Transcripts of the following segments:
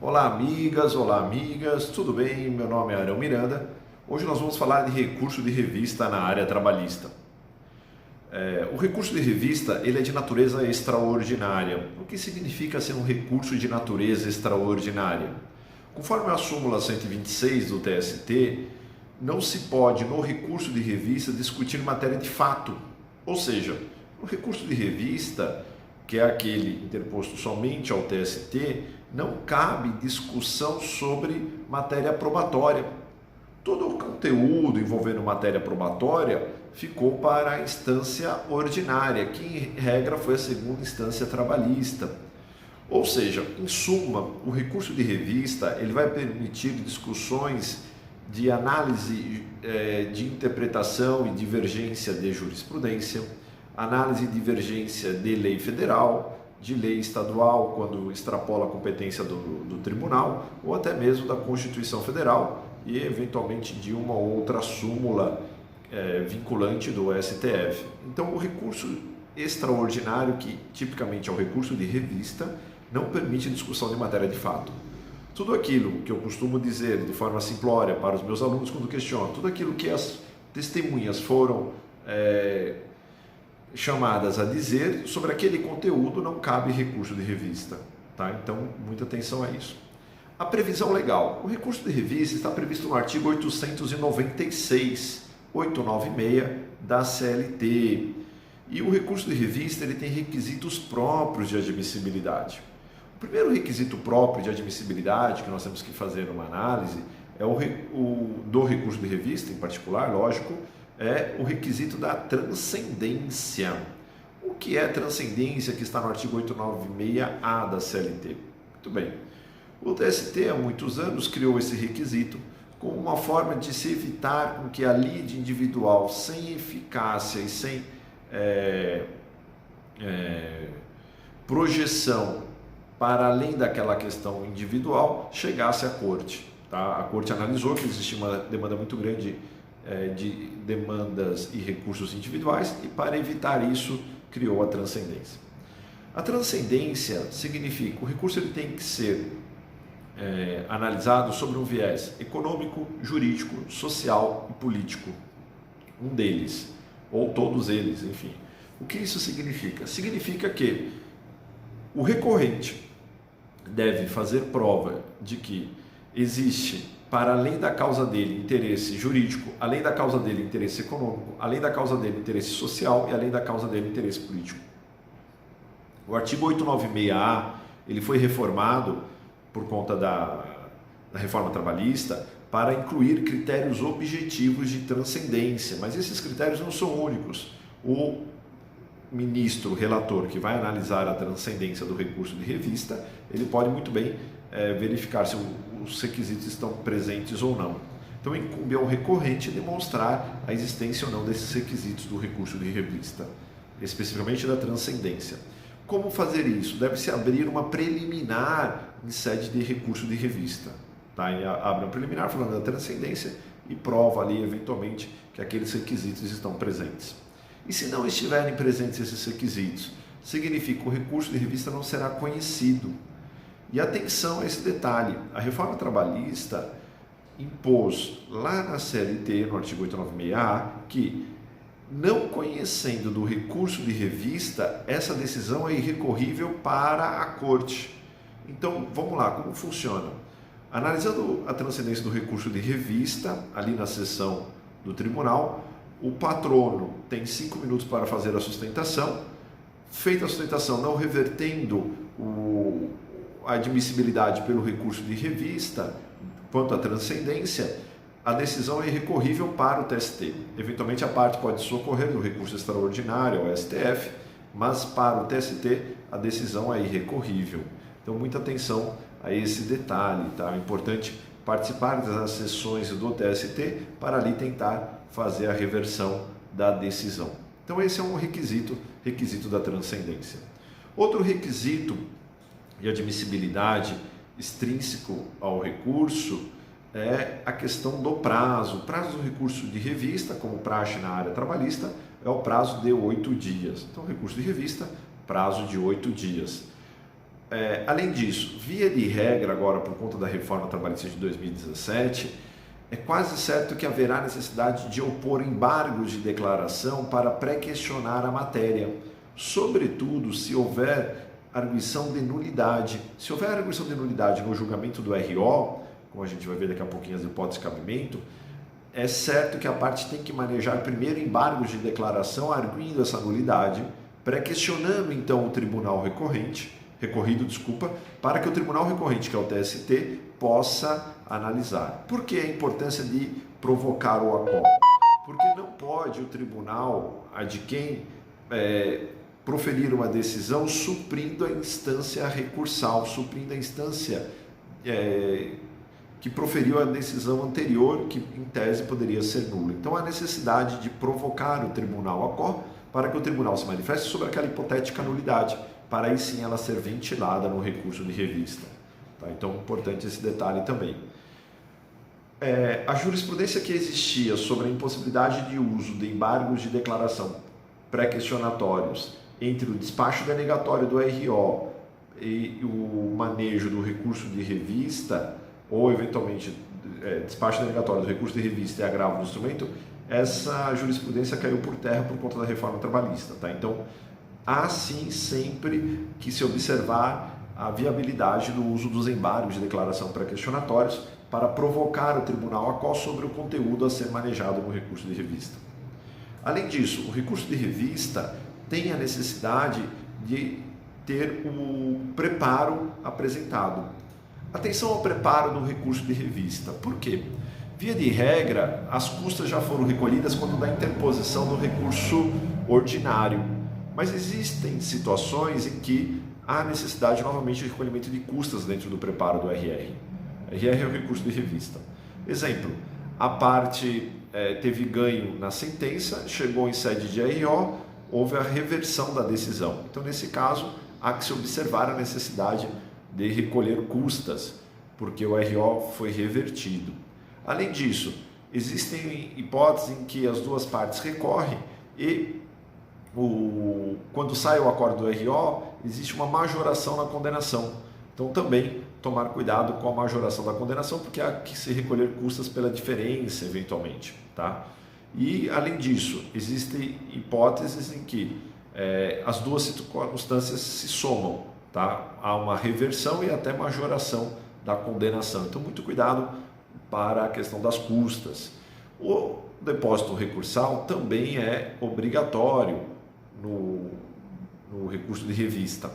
Olá amigas, olá amigas, tudo bem? Meu nome é Arão Miranda. Hoje nós vamos falar de recurso de revista na área trabalhista. O recurso de revista ele é de natureza extraordinária. O que significa ser um recurso de natureza extraordinária? Conforme a súmula 126 do TST, não se pode no recurso de revista discutir matéria de fato. Ou seja, no recurso de revista, que é aquele interposto somente ao TST, não cabe discussão sobre matéria probatória. Todo o conteúdo envolvendo matéria probatória ficou para a instância ordinária, que em regra foi a segunda instância trabalhista. Ou seja, em suma, o recurso de revista ele vai permitir discussões de análise de interpretação e divergência de jurisprudência, análise e divergência de lei federal, de lei estadual, quando extrapola a competência do tribunal, ou até mesmo da Constituição Federal e, eventualmente, de uma ou outra súmula vinculante do STF. Então, o recurso extraordinário, que tipicamente é o recurso de revista, não permite discussão de matéria de fato. Tudo aquilo que eu costumo dizer de forma simplória para os meus alunos quando questionam, tudo aquilo que as testemunhas foram chamadas a dizer sobre aquele conteúdo não cabe recurso de revista, tá? Então, muita atenção a isso. A previsão legal. O recurso de revista está previsto no artigo 896, 896 da CLT. E o recurso de revista ele tem requisitos próprios de admissibilidade. O primeiro requisito próprio de admissibilidade que nós temos que fazer uma análise é do recurso de revista, em particular, lógico, é o requisito da transcendência. O que é transcendência que está no artigo 896-A da CLT? Muito bem. O TST há muitos anos criou esse requisito como uma forma de se evitar com que a lide individual sem eficácia e sem projeção para além daquela questão individual chegasse à corte. Tá? A corte analisou que existia uma demanda muito grande de demandas e recursos individuais e para evitar isso criou a transcendência. A transcendência significa que o recurso ele tem que ser analisado sobre um viés econômico, jurídico, social e político. Um deles, ou todos eles, enfim. O que isso significa? Significa que o recorrente deve fazer prova de que existe, para além da causa dele, interesse jurídico, além da causa dele, interesse econômico, além da causa dele, interesse social e além da causa dele, interesse político. O artigo 896-A ele foi reformado por conta da reforma trabalhista para incluir critérios objetivos de transcendência, mas esses critérios não são únicos. O ministro, o relator, que vai analisar a transcendência do recurso de revista, ele pode muito bem verificar se os requisitos estão presentes ou não. Então, incumbe ao recorrente demonstrar a existência ou não desses requisitos do recurso de revista, especificamente da transcendência. Como fazer isso? Deve-se abrir uma preliminar em sede de recurso de revista. Tá? E abre uma preliminar falando da transcendência e prova ali, eventualmente, que aqueles requisitos estão presentes. E se não estiverem presentes esses requisitos, significa que o recurso de revista não será conhecido. E atenção a esse detalhe, a reforma trabalhista impôs lá na CLT, no artigo 896-A, que não conhecendo do recurso de revista, essa decisão é irrecorrível para a corte. Então, vamos lá, como funciona? Analisando a transcendência do recurso de revista, ali na sessão do tribunal, o patrono tem 5 minutos para fazer a sustentação. Feita a sustentação, não revertendo a admissibilidade pelo recurso de revista quanto à transcendência, a decisão é irrecorrível para o TST. Eventualmente, a parte pode socorrer do recurso extraordinário ao STF, mas para o TST a decisão é irrecorrível. Então, muita atenção a esse detalhe. Tá? É importante participar das sessões do TST para ali tentar fazer a reversão da decisão. Então, esse é um requisito da transcendência. Outro requisito de admissibilidade extrínseco ao recurso é a questão do prazo. O prazo do recurso de revista, como praxe na área trabalhista, é o prazo de 8 dias. Então, recurso de revista, prazo de 8 dias. Além disso, via de regra agora, por conta da reforma trabalhista de 2017, é quase certo que haverá necessidade de opor embargos de declaração para pré-questionar a matéria, sobretudo se houver arguição de nulidade. Se houver arguição de nulidade no julgamento do RO, como a gente vai ver daqui a pouquinho as hipóteses de cabimento, é certo que a parte tem que manejar primeiro embargos de declaração, arguindo essa nulidade, pré-questionando então o tribunal recorrido, para que o tribunal recorrente, que é o TST, possa analisar. Por que a importância de provocar o ACO? Porque não pode o tribunal adquém proferir uma decisão suprindo a instância recursal, suprindo a instância que proferiu a decisão anterior, que em tese poderia ser nula. Então há necessidade de provocar o tribunal ACO para que o tribunal se manifeste sobre aquela hipotética nulidade, para aí sim ela ser ventilada no recurso de revista. Tá? Então é importante esse detalhe também. A jurisprudência que existia sobre a impossibilidade de uso de embargos de declaração pré-questionatórios entre o despacho denegatório do RO e o manejo do recurso de revista, ou eventualmente despacho denegatório do recurso de revista e agravo do instrumento, essa jurisprudência caiu por terra por conta da reforma trabalhista. Tá? Então, há sim sempre que se observar a viabilidade do uso dos embargos de declaração pré-questionatórios para provocar o tribunal ACO sobre o conteúdo a ser manejado no recurso de revista. Além disso, o recurso de revista tem a necessidade de ter o preparo apresentado. Atenção ao preparo do recurso de revista. Por quê? Via de regra, as custas já foram recolhidas quando da interposição do recurso ordinário. Mas existem situações em que há necessidade novamente de recolhimento de custas dentro do preparo do RR. RR é o recurso de revista. Exemplo, a parte teve ganho na sentença, chegou em sede de RO, houve a reversão da decisão. Então, nesse caso, há que se observar a necessidade de recolher custas, porque o RO foi revertido. Além disso, existem hipóteses em que as duas partes recorrem e quando sai o acordo do RO, existe uma majoração na condenação. Então, também tomar cuidado com a majoração da condenação, porque há que se recolher custas pela diferença, eventualmente. Tá? E, além disso, existem hipóteses em que as duas circunstâncias se somam. Tá? Há uma reversão e até majoração da condenação. Então, muito cuidado para a questão das custas. O depósito recursal também é obrigatório no recurso de revista.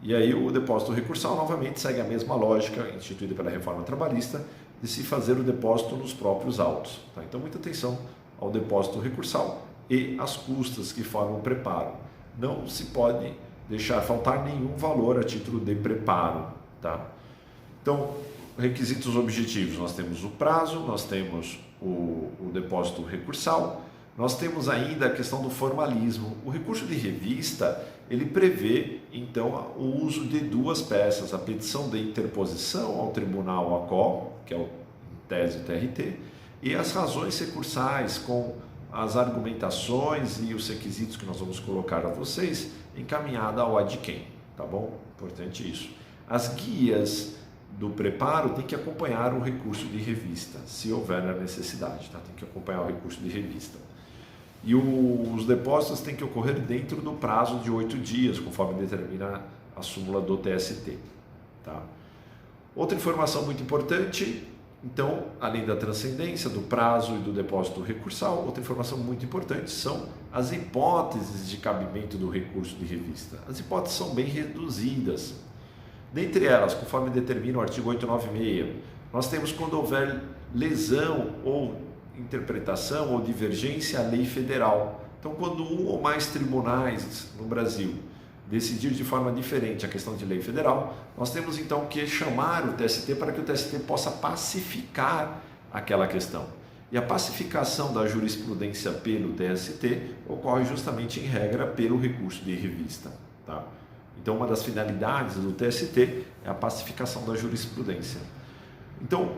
E aí o depósito recursal novamente segue a mesma lógica instituída pela reforma trabalhista de se fazer o depósito nos próprios autos. Tá? Então, muita atenção ao depósito recursal e às custas que formam o preparo. Não se pode deixar faltar nenhum valor a título de preparo. Tá? Então, requisitos objetivos, nós temos o prazo, nós temos o depósito recursal, nós temos ainda a questão do formalismo. O recurso de revista, ele prevê, então, o uso de duas peças, a petição de interposição ao tribunal ACO, que é o em tese TRT, e as razões recursais com as argumentações e os requisitos que nós vamos colocar a vocês, encaminhada ao adquém, tá bom? Importante isso. As guias do preparo tem que acompanhar o recurso de revista, se houver a necessidade, tá? Tem que acompanhar o recurso de revista. E os depósitos têm que ocorrer dentro do prazo de 8 dias, conforme determina a súmula do TST. Tá? Outra informação muito importante, então, além da transcendência, do prazo e do depósito recursal, outra informação muito importante são as hipóteses de cabimento do recurso de revista. As hipóteses são bem reduzidas. Dentre elas, conforme determina o artigo 896, nós temos quando houver lesão ou interpretação ou divergência à lei federal. Então, quando um ou mais tribunais no Brasil decidir de forma diferente a questão de lei federal, nós temos então que chamar o TST para que o TST possa pacificar aquela questão. E a pacificação da jurisprudência pelo TST ocorre justamente em regra pelo recurso de revista. Tá? Então, uma das finalidades do TST é a pacificação da jurisprudência. Então,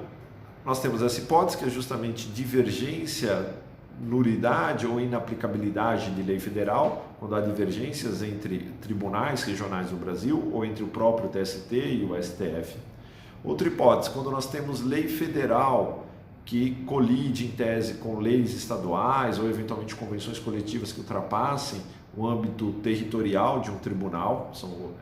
nós temos essa hipótese que é justamente divergência, nulidade ou inaplicabilidade de lei federal quando há divergências entre tribunais regionais do Brasil ou entre o próprio TST e o STF. Outra hipótese, quando nós temos lei federal que colide em tese com leis estaduais ou eventualmente convenções coletivas que ultrapassem o âmbito territorial de um tribunal,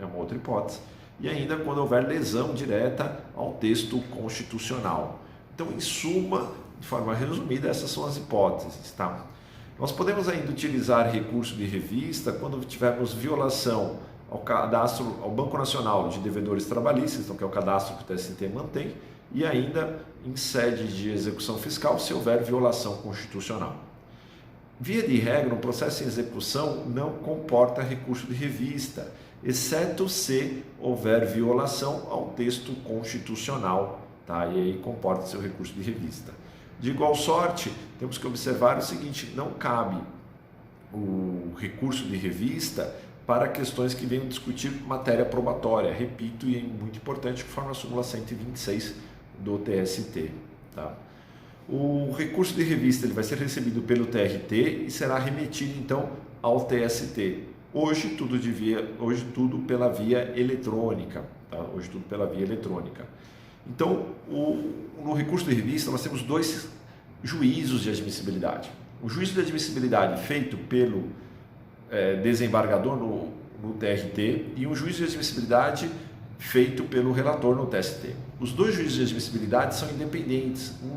é uma outra hipótese. E ainda quando houver lesão direta ao texto constitucional. Então, em suma, de forma resumida, essas são as hipóteses, tá? Nós podemos ainda utilizar recurso de revista quando tivermos violação ao cadastro, ao Banco Nacional de Devedores Trabalhistas, então, que é o cadastro que o TST mantém, e ainda em sede de execução fiscal, se houver violação constitucional. Via de regra, um processo em execução não comporta recurso de revista, exceto se houver violação ao texto constitucional, tá? E aí comporta seu recurso de revista. De igual sorte, temos que observar o seguinte: não cabe o recurso de revista para questões que venham discutir matéria probatória, repito, e é muito importante, conforme a súmula 126 do TST. Tá? O recurso de revista ele vai ser recebido pelo TRT e será remetido então ao TST. Hoje tudo pela via eletrônica. Tá? Hoje tudo pela via eletrônica. Então, no recurso de revista nós temos dois juízos de admissibilidade. O juízo de admissibilidade feito pelo desembargador no TRT e um juízo de admissibilidade feito pelo relator no TST. Os dois juízes de admissibilidade são independentes, um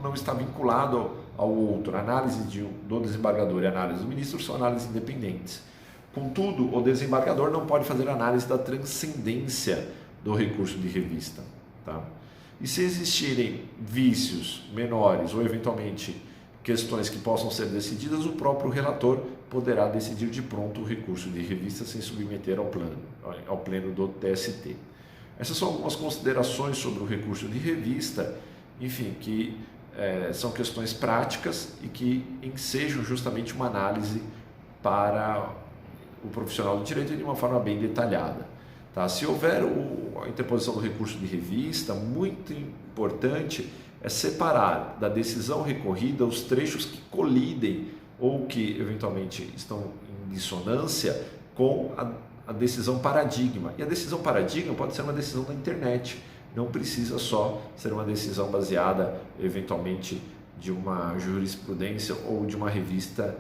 não está vinculado ao outro. A análise do desembargador e a análise do ministro são análises independentes. Contudo, o desembargador não pode fazer análise da transcendência do recurso de revista. Tá? E se existirem vícios menores ou eventualmente questões que possam ser decididas, o próprio relator poderá decidir de pronto o recurso de revista sem submeter ao pleno do TST. Essas são algumas considerações sobre o recurso de revista, enfim, que são questões práticas e que ensejam justamente uma análise para o profissional do direito de uma forma bem detalhada. Tá? Se houver a interposição do recurso de revista, muito importante é separar da decisão recorrida os trechos que colidem ou que eventualmente estão em dissonância com a decisão paradigma. E a decisão paradigma pode ser uma decisão da internet, não precisa só ser uma decisão baseada eventualmente de uma jurisprudência ou de uma revista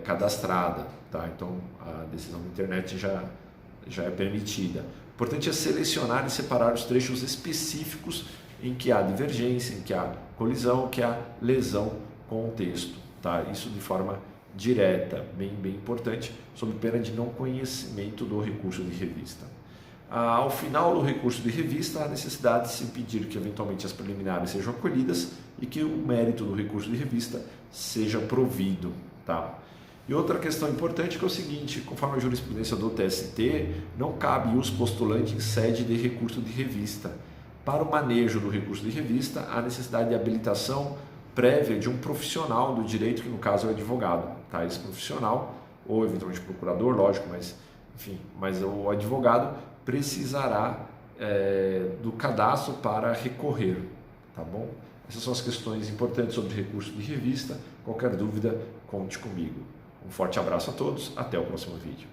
cadastrada. Tá? Então a decisão da internet já é permitida. O importante é selecionar e separar os trechos específicos em que há divergência, em que há colisão, que há lesão com o texto. Tá? Isso de forma direta, bem importante, sob pena de não conhecimento do recurso de revista. Ao final do recurso de revista, há necessidade de se pedir que eventualmente as preliminares sejam acolhidas e que o mérito do recurso de revista seja provido. Tá? E outra questão importante que é o seguinte: conforme a jurisprudência do TST, não cabe os postulantes em sede de recurso de revista. Para o manejo do recurso de revista, há necessidade de habilitação prévia de um profissional do direito, que no caso é o advogado. Tá? Esse profissional, ou eventualmente o procurador, lógico, mas o advogado precisará do cadastro para recorrer. Tá bom? Essas são as questões importantes sobre recurso de revista. Qualquer dúvida, conte comigo. Um forte abraço a todos, até o próximo vídeo.